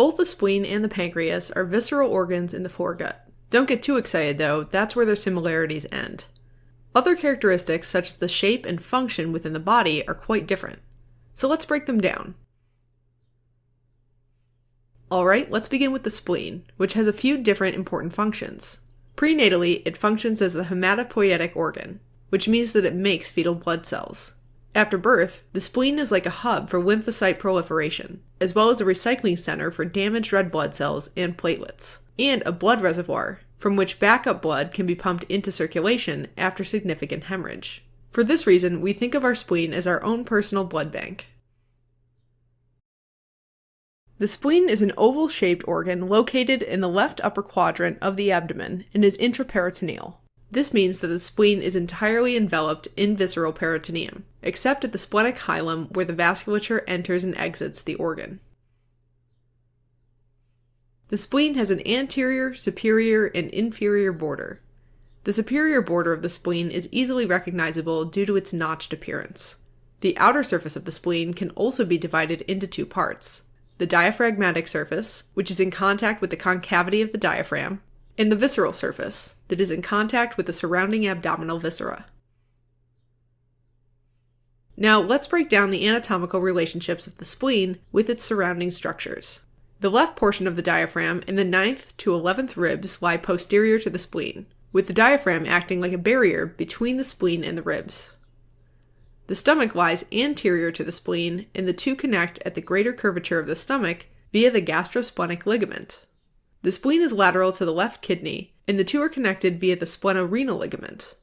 Both the spleen and the pancreas are visceral organs in the foregut. Don't get too excited though, that's where their similarities end. Other characteristics such as the shape and function within the body are quite different. So let's break them down. Alright, let's begin with the spleen, which has a few different important functions. Prenatally, it functions as the hematopoietic organ, which means that it makes fetal blood cells. After birth, the spleen is like a hub for lymphocyte proliferation, as well as a recycling center for damaged red blood cells and platelets, and a blood reservoir, from which backup blood can be pumped into circulation after significant hemorrhage. For this reason, we think of our spleen as our own personal blood bank. The spleen is an oval-shaped organ located in the left upper quadrant of the abdomen and is intraperitoneal. This means that the spleen is entirely enveloped in visceral peritoneum, except at the splenic hilum where the vasculature enters and exits the organ. The spleen has an anterior, superior, and inferior border. The superior border of the spleen is easily recognizable due to its notched appearance. The outer surface of the spleen can also be divided into two parts: the diaphragmatic surface, which is in contact with the concavity of the diaphragm, and the visceral surface, that is in contact with the surrounding abdominal viscera. Now, let's break down the anatomical relationships of the spleen with its surrounding structures. The left portion of the diaphragm and the 9th to 11th ribs lie posterior to the spleen, with the diaphragm acting like a barrier between the spleen and the ribs. The stomach lies anterior to the spleen, and the two connect at the greater curvature of the stomach via the gastrosplenic ligament. The spleen is lateral to the left kidney, and the two are connected via the splenorenal ligament.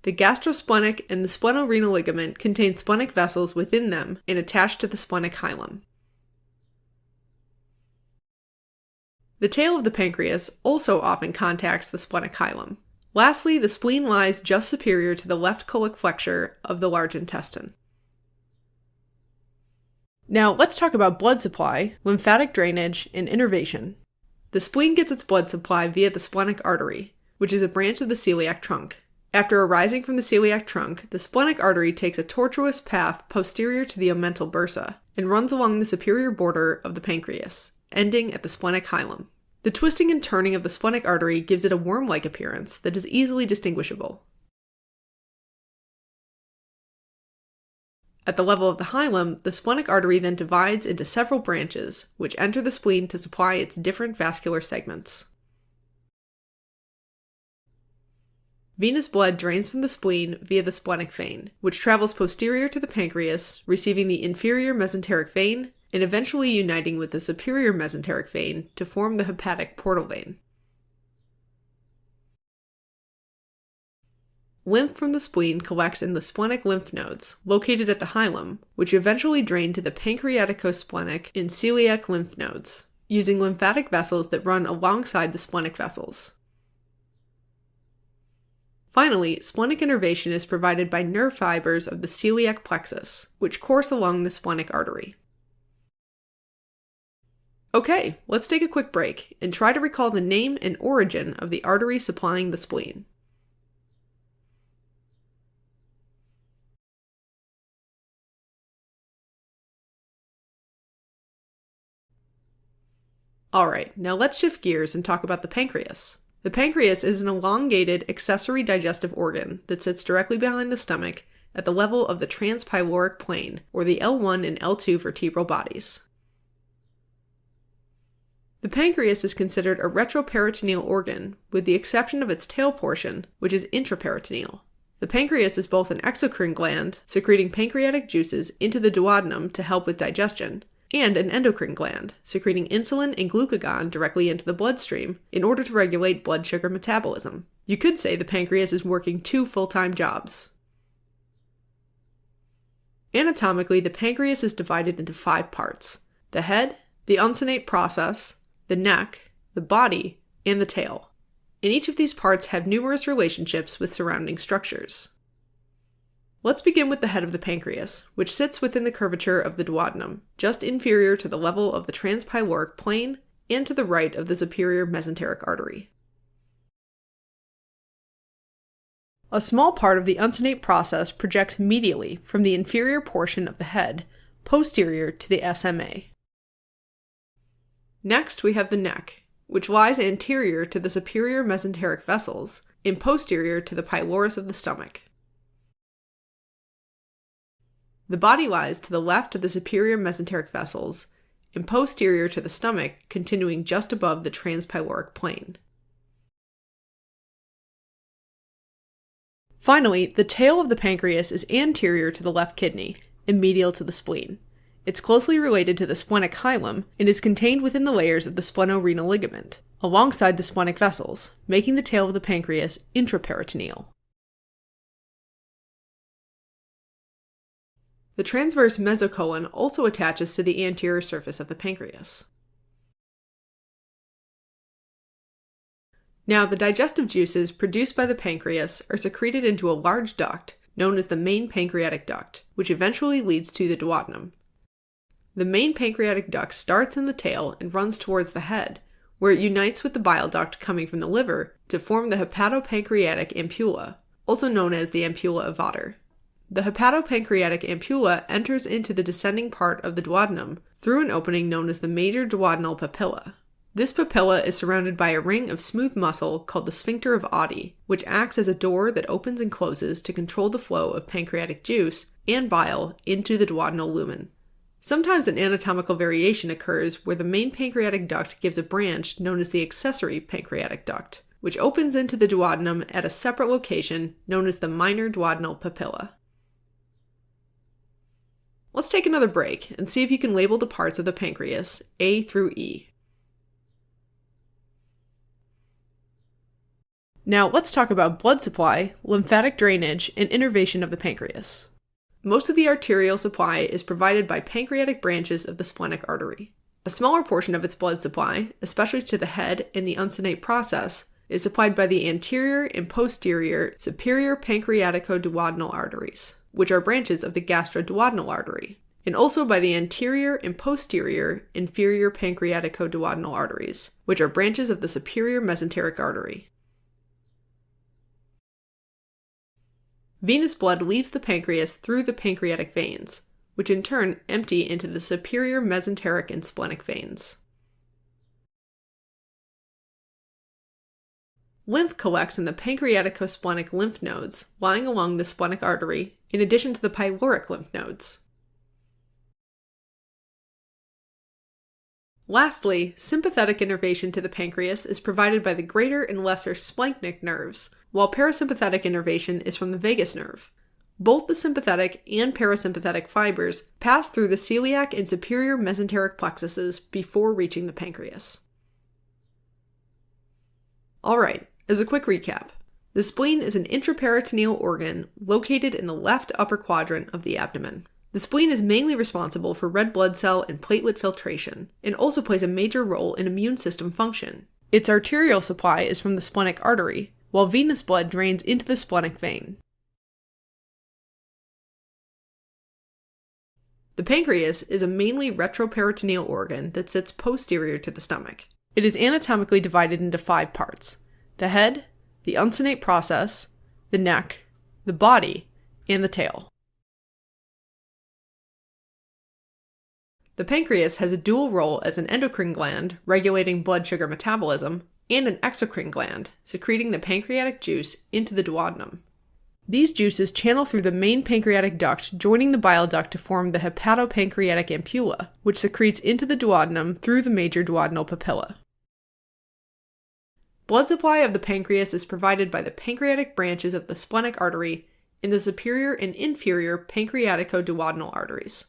The gastrosplenic and the splenorenal ligament contain splenic vessels within them and attach to the splenic hilum. The tail of the pancreas also often contacts the splenic hilum. Lastly, the spleen lies just superior to the left colic flexure of the large intestine. Now, let's talk about blood supply, lymphatic drainage, and innervation. The spleen gets its blood supply via the splenic artery, which is a branch of the celiac trunk. After arising from the celiac trunk, the splenic artery takes a tortuous path posterior to the omental bursa and runs along the superior border of the pancreas, ending at the splenic hilum. The twisting and turning of the splenic artery gives it a worm-like appearance that is easily distinguishable. At the level of the hilum, the splenic artery then divides into several branches, which enter the spleen to supply its different vascular segments. Venous blood drains from the spleen via the splenic vein, which travels posterior to the pancreas, receiving the inferior mesenteric vein, and eventually uniting with the superior mesenteric vein to form the hepatic portal vein. Lymph from the spleen collects in the splenic lymph nodes, located at the hilum, which eventually drain to the pancreaticosplenic and celiac lymph nodes, using lymphatic vessels that run alongside the splenic vessels. Finally, splenic innervation is provided by nerve fibers of the celiac plexus, which course along the splenic artery. Okay, let's take a quick break and try to recall the name and origin of the artery supplying the spleen. Alright, now let's shift gears and talk about the pancreas. The pancreas is an elongated accessory digestive organ that sits directly behind the stomach at the level of the transpyloric plane, or the L1 and L2 vertebral bodies. The pancreas is considered a retroperitoneal organ, with the exception of its tail portion, which is intraperitoneal. The pancreas is both an exocrine gland, secreting pancreatic juices into the duodenum to help with digestion, and an endocrine gland, secreting insulin and glucagon directly into the bloodstream in order to regulate blood sugar metabolism. You could say the pancreas is working two full-time jobs. Anatomically, the pancreas is divided into 5 parts: the head, the uncinate process, the neck, the body, and the tail. And each of these parts have numerous relationships with surrounding structures. Let's begin with the head of the pancreas, which sits within the curvature of the duodenum, just inferior to the level of the transpyloric plane and to the right of the superior mesenteric artery. A small part of the uncinate process projects medially from the inferior portion of the head, posterior to the SMA. Next, we have the neck, which lies anterior to the superior mesenteric vessels and posterior to the pylorus of the stomach. The body lies to the left of the superior mesenteric vessels and posterior to the stomach, continuing just above the transpyloric plane. Finally, the tail of the pancreas is anterior to the left kidney and medial to the spleen. It's closely related to the splenic hilum and is contained within the layers of the splenorenal ligament, alongside the splenic vessels, making the tail of the pancreas intraperitoneal. The transverse mesocolon also attaches to the anterior surface of the pancreas. Now, the digestive juices produced by the pancreas are secreted into a large duct known as the main pancreatic duct, which eventually leads to the duodenum. The main pancreatic duct starts in the tail and runs towards the head, where it unites with the bile duct coming from the liver to form the hepatopancreatic ampulla, also known as the ampulla of Vater. The hepatopancreatic ampulla enters into the descending part of the duodenum through an opening known as the major duodenal papilla. This papilla is surrounded by a ring of smooth muscle called the sphincter of Oddi, which acts as a door that opens and closes to control the flow of pancreatic juice and bile into the duodenal lumen. Sometimes an anatomical variation occurs where the main pancreatic duct gives a branch known as the accessory pancreatic duct, which opens into the duodenum at a separate location known as the minor duodenal papilla. Let's take another break and see if you can label the parts of the pancreas, A through E. Now let's talk about blood supply, lymphatic drainage, and innervation of the pancreas. Most of the arterial supply is provided by pancreatic branches of the splenic artery. A smaller portion of its blood supply, especially to the head and the uncinate process, is supplied by the anterior and posterior superior pancreatico-duodenal arteries, which are branches of the gastroduodenal artery, and also by the anterior and posterior inferior pancreatico-duodenal arteries, which are branches of the superior mesenteric artery. Venous blood leaves the pancreas through the pancreatic veins, which in turn empty into the superior mesenteric and splenic veins. Lymph collects in the pancreatico-splenic lymph nodes lying along the splenic artery, in addition to the pyloric lymph nodes. Lastly, sympathetic innervation to the pancreas is provided by the greater and lesser splanchnic nerves, while parasympathetic innervation is from the vagus nerve. Both the sympathetic and parasympathetic fibers pass through the celiac and superior mesenteric plexuses before reaching the pancreas. Alright, as a quick recap, the spleen is an intraperitoneal organ located in the left upper quadrant of the abdomen. The spleen is mainly responsible for red blood cell and platelet filtration, and also plays a major role in immune system function. Its arterial supply is from the splenic artery, while venous blood drains into the splenic vein. The pancreas is a mainly retroperitoneal organ that sits posterior to the stomach. It is anatomically divided into 5 parts: the head, the uncinate process, the neck, the body, and the tail. The pancreas has a dual role as an endocrine gland, regulating blood sugar metabolism, and an exocrine gland, secreting the pancreatic juice into the duodenum. These juices channel through the main pancreatic duct, joining the bile duct to form the hepatopancreatic ampulla, which secretes into the duodenum through the major duodenal papilla. Blood supply of the pancreas is provided by the pancreatic branches of the splenic artery in the superior and inferior pancreatico-duodenal arteries.